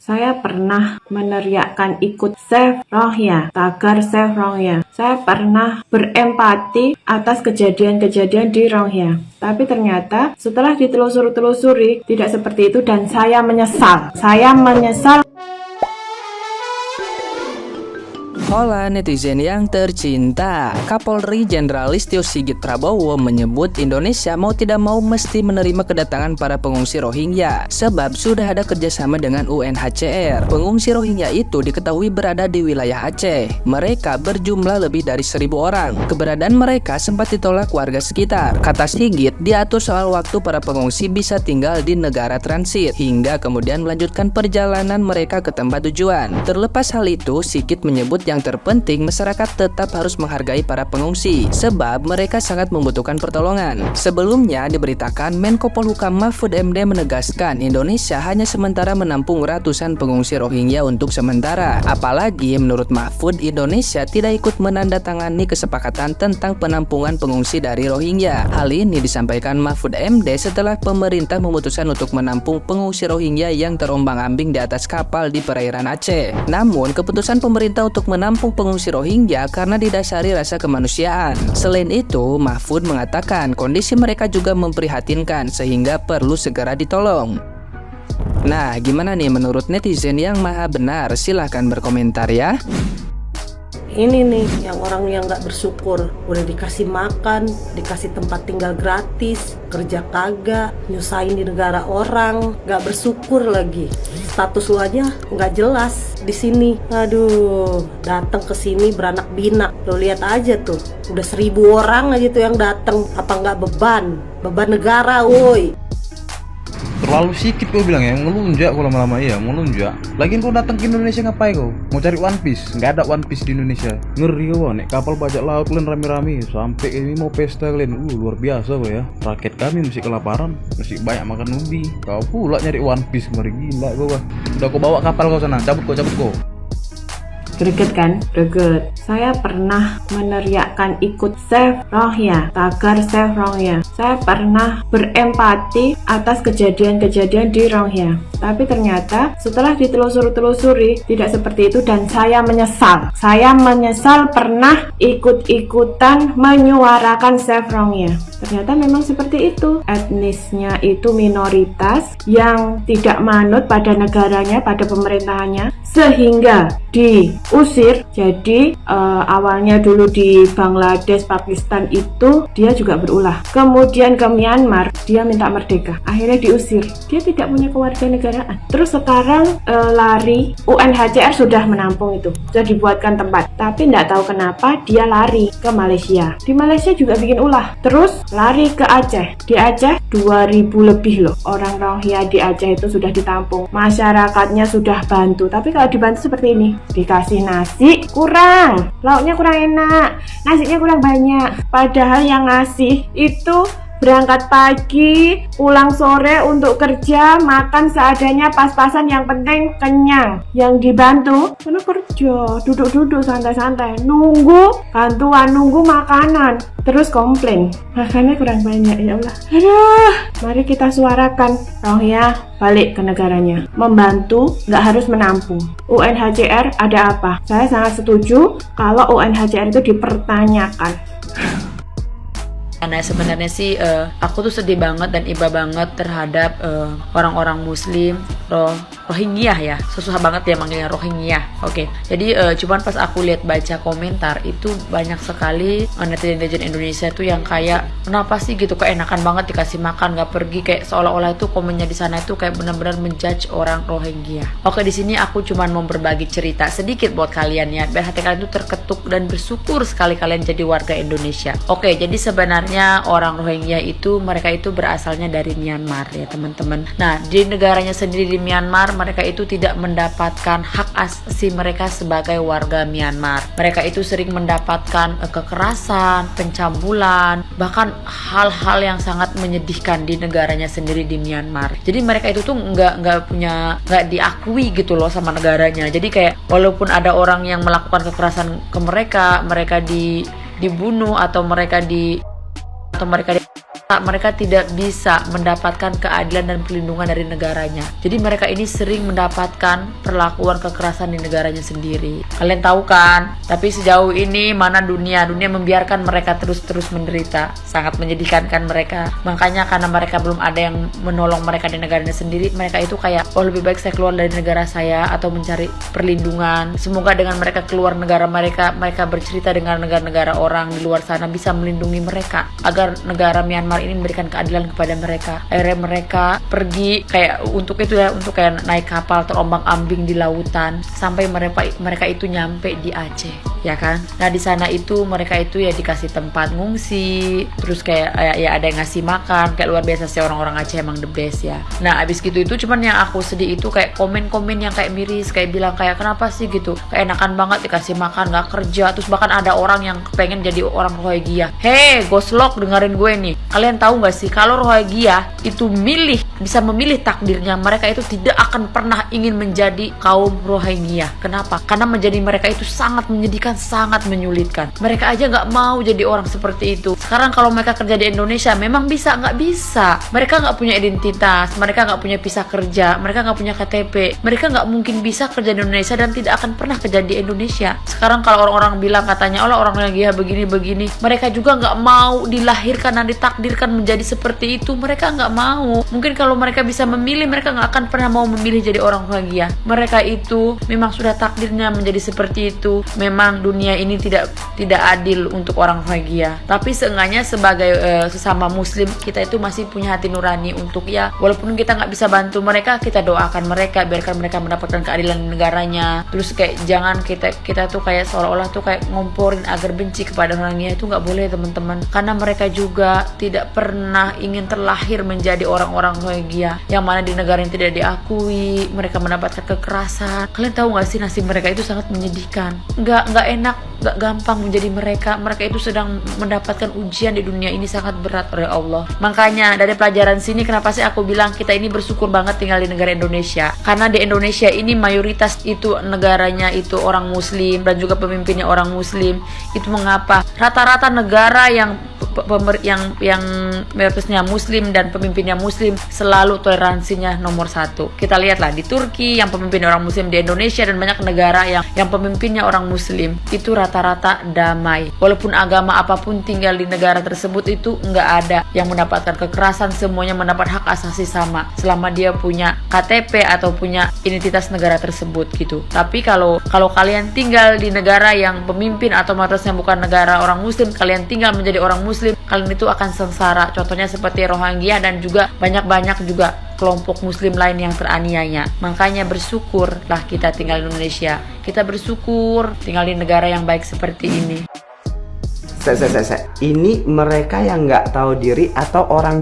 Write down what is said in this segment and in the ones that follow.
Saya pernah meneriakkan ikut Save Rohingya, tagar Save Rohingya. Saya pernah berempati atas kejadian-kejadian di Rohingya. Tapi ternyata setelah ditelusuri tidak seperti itu dan saya menyesal. Saya menyesal. Hola netizen yang tercinta, Kapolri Jenderal Listio Sigit Prabowo menyebut Indonesia mau tidak mau mesti menerima kedatangan para pengungsi Rohingya sebab sudah ada kerjasama dengan UNHCR. Pengungsi Rohingya itu diketahui berada di wilayah Aceh. Mereka berjumlah lebih dari 1.000 orang. Keberadaan mereka sempat ditolak warga sekitar. Kata Sigit, diatur soal waktu para pengungsi bisa tinggal di negara transit hingga kemudian melanjutkan perjalanan mereka ke tempat tujuan. Terlepas hal itu, Sigit menyebut yang terpenting masyarakat tetap harus menghargai para pengungsi sebab mereka sangat membutuhkan pertolongan. Sebelumnya diberitakan Menko Polhukam Mahfud MD menegaskan Indonesia hanya sementara menampung ratusan pengungsi Rohingya untuk sementara. Apalagi menurut Mahfud, Indonesia tidak ikut menandatangani kesepakatan tentang penampungan pengungsi dari Rohingya. Hal ini disampaikan Mahfud MD setelah pemerintah memutuskan untuk menampung pengungsi Rohingya yang terombang-ambing di atas kapal di perairan Aceh. Namun keputusan pemerintah untuk menampung pengungsi Rohingya karena didasari rasa kemanusiaan. Selain itu, Mahfud mengatakan kondisi mereka juga memprihatinkan sehingga perlu segera ditolong. Nah, gimana nih menurut netizen yang maha benar? Silahkan berkomentar ya. Ini nih yang orang yang nggak bersyukur, udah dikasih makan, dikasih tempat tinggal gratis, kerja kagak, nyusahin di negara orang, nggak bersyukur lagi. Status lu aja nggak jelas di sini. Aduh, datang ke sini beranak pinak. Lo lihat aja tuh, udah 1.000 orang aja tuh yang datang. Apa nggak beban negara, woi. Terlalu sedikit kau bilang ya, ngelunjak kau lama-lama ya, ngelunjak. Lagian kau datang ke Indonesia ngapain kau? Mau cari One Piece? Nggak ada One Piece di Indonesia. Ngeri kau, naik kapal bajak laut kalian rame-rame sampai ini mau pesta kalian. Luar biasa kau ya. Rakyat kami masih kelaparan, masih banyak makan ubi. Kau pula nyari One Piece, kemarin gila kau. Udah kau bawa kapal kau sana, cabut kau. Greget kan? Greget. Saya pernah meneriakkan ikut Save Rohingya, tagar Save Rohingya. Saya pernah berempati atas kejadian-kejadian di Rohingya. Tapi ternyata setelah ditelusuri tidak seperti itu dan saya menyesal. Saya menyesal pernah ikut-ikutan menyuarakan Save Rohingya. Ternyata memang seperti itu. Etnisnya itu minoritas yang tidak manut pada negaranya, pada pemerintahannya, sehingga diusir. Jadi awalnya dulu di Bangladesh, Pakistan itu dia juga berulah. Kemudian ke Myanmar, dia minta merdeka. Akhirnya diusir. Dia tidak punya kewarganegaraan. Terus sekarang lari, UNHCR sudah menampung itu, sudah dibuatkan tempat. Tapi tidak tahu kenapa dia lari ke Malaysia. Di Malaysia juga bikin ulah. Terus lari ke Aceh. Di Aceh 2.000 lebih loh orang Rohingya di Aceh itu sudah ditampung. Masyarakatnya sudah bantu. Tapi kalau dibantu seperti ini, dikasih nasi kurang, lauknya kurang enak, nasinya kurang banyak. Padahal yang ngasih itu berangkat pagi, pulang sore untuk kerja, makan seadanya, pas-pasan, yang penting kenyang. Yang dibantu, karena kerja, duduk-duduk santai-santai, nunggu bantuan, nunggu makanan, terus komplain, makannya kurang banyak. Ya Allah, aduh, mari kita suarakan Rohingya balik ke negaranya, membantu, nggak harus menampung. UNHCR ada apa? Saya sangat setuju kalau UNHCR itu dipertanyakan. Nah sebenarnya sih aku tuh sedih banget dan iba banget terhadap orang-orang muslim Rohingya ya, susah banget ya manggilnya Rohingya. Oke. Jadi cuman pas aku lihat baca komentar itu banyak sekali netizen Indonesia tuh yang kayak kenapa sih gitu, keenakan banget dikasih makan nggak pergi, kayak seolah-olah itu komennya di sana itu kayak benar-benar menjudge orang Rohingya. Oke, di sini aku cuman mau berbagi cerita sedikit buat kalian ya, biar hati kalian tuh terketuk dan bersyukur sekali kalian jadi warga Indonesia. Oke, jadi sebenarnya orang Rohingya itu mereka itu berasalnya dari Myanmar ya teman-teman. Nah di negaranya sendiri di Myanmar mereka itu tidak mendapatkan hak asasi mereka sebagai warga Myanmar. Mereka itu sering mendapatkan kekerasan, pencabulan, bahkan hal-hal yang sangat menyedihkan di negaranya sendiri di Myanmar. Jadi mereka itu tuh nggak diakui gitu loh sama negaranya. Jadi kayak walaupun ada orang yang melakukan kekerasan ke mereka dibunuh atau mereka mereka tidak bisa mendapatkan keadilan dan perlindungan dari negaranya. Jadi mereka ini sering mendapatkan perlakuan kekerasan di negaranya sendiri. Kalian tahu kan? Tapi sejauh ini mana dunia membiarkan mereka terus menderita. Sangat menyedihkan kan mereka. Makanya karena mereka belum ada yang menolong mereka di negaranya sendiri, mereka itu kayak, oh lebih baik saya keluar dari negara saya atau mencari perlindungan. Semoga dengan mereka keluar negara mereka bercerita dengan negara-negara orang di luar sana bisa melindungi mereka agar negara Myanmar ini memberikan keadilan kepada mereka. Akhirnya mereka pergi kayak untuk kayak naik kapal terombang-ambing di lautan sampai mereka itu nyampe di Aceh, ya kan? Nah di sana itu mereka itu ya dikasih tempat ngungsi, terus kayak ya ada yang ngasih makan, kayak luar biasa sih orang-orang Aceh emang the best ya. Nah abis gitu itu cuman yang aku sedih itu kayak komen-komen yang kayak miris, kayak bilang kayak kenapa sih gitu, keenakan banget dikasih makan nggak kerja, terus bahkan ada orang yang pengen jadi orang Rohingya. Hei Goslok, dengerin gue nih, kalian tahu nggak sih kalau Rohingya itu bisa memilih takdirnya, mereka itu tidak akan pernah ingin menjadi kaum Rohingya. Kenapa? Karena menjadi mereka itu sangat menyedihkan, sangat menyulitkan. Mereka aja nggak mau jadi orang seperti itu. Sekarang kalau mereka kerja di Indonesia memang bisa, nggak bisa. Mereka nggak punya identitas, mereka nggak punya visa kerja, mereka nggak punya KTP, mereka nggak mungkin bisa kerja di Indonesia dan tidak akan pernah kerja di Indonesia. Sekarang kalau orang-orang bilang katanya orang Rohingya begini-begini, mereka juga nggak mau dilahirkan dan ditakdirkan menjadi seperti itu. Mereka nggak mau. Mungkin kalau mereka bisa memilih, mereka nggak akan pernah mau memilih jadi orang Rohingya. Mereka itu memang sudah takdirnya menjadi seperti itu. Memang dunia ini tidak adil untuk orang Rohingya. Tapi seenggaknya sebagai sesama Muslim, kita itu masih punya hati nurani untuk ya, walaupun kita nggak bisa bantu mereka, kita doakan mereka, biarkan mereka mendapatkan keadilan di negaranya. Terus kayak jangan kita tuh kayak seolah-olah tuh kayak ngomporin agar benci kepada Rohingya, itu nggak boleh teman-teman. Karena mereka juga tidak pernah ingin terlahir menjadi orang-orang Rohingya yang mana di negara yang tidak diakui, mereka mendapatkan kekerasan. Kalian tahu nggak sih nasib mereka itu sangat menyedihkan. Nggak enak, nggak gampang menjadi mereka itu sedang mendapatkan ujian di dunia ini sangat berat oleh Allah. Makanya dari pelajaran sini kenapa sih aku bilang kita ini bersyukur banget tinggal di negara Indonesia. Karena di Indonesia ini mayoritas itu negaranya itu orang Muslim dan juga pemimpinnya orang Muslim. Itu mengapa rata-rata negara yang mayoritasnya Muslim dan pemimpinnya Muslim selalu toleransinya nomor 1. Kita lihatlah di Turki yang pemimpinnya orang Muslim, di Indonesia dan banyak negara yang pemimpinnya orang Muslim itu rata-rata damai. Walaupun agama apapun tinggal di negara tersebut itu nggak ada yang mendapatkan kekerasan, semuanya mendapat hak asasi sama selama dia punya KTP atau punya identitas negara tersebut gitu. Tapi kalau kalian tinggal di negara yang pemimpin atau mayoritasnya bukan negara orang Muslim, kalian tinggal menjadi orang Muslim, kalian itu akan sengsara. Contohnya seperti Rohingya dan juga banyak juga kelompok Muslim lain yang teraniaya. Makanya bersyukurlah kita tinggal di Indonesia. Kita bersyukur tinggal di negara yang baik seperti ini. Ini mereka yang nggak tahu diri atau orang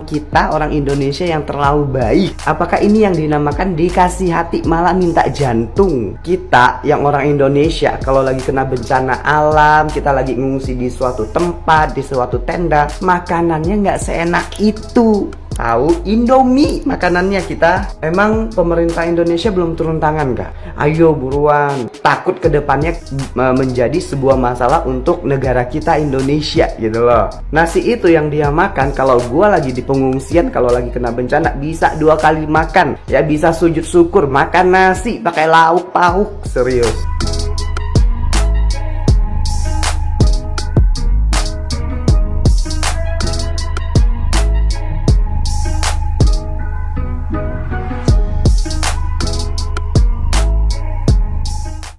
Indonesia yang terlalu baik? Apakah ini yang dinamakan dikasih hati malah minta jantung? Kita yang orang Indonesia kalau lagi kena bencana alam, kita lagi ngungsi di suatu tempat, di suatu tenda, makanannya nggak seenak itu. Tahu Indomie makanannya kita. Emang pemerintah Indonesia belum turun tangan kah? Ayo buruan. Takut kedepannya menjadi sebuah masalah untuk negara kita Indonesia gitu loh. Nasi itu yang dia makan kalau gua lagi di pengungsian, kalau lagi kena bencana bisa 2 kali makan. Ya bisa sujud syukur makan nasi pakai lauk pauk, serius.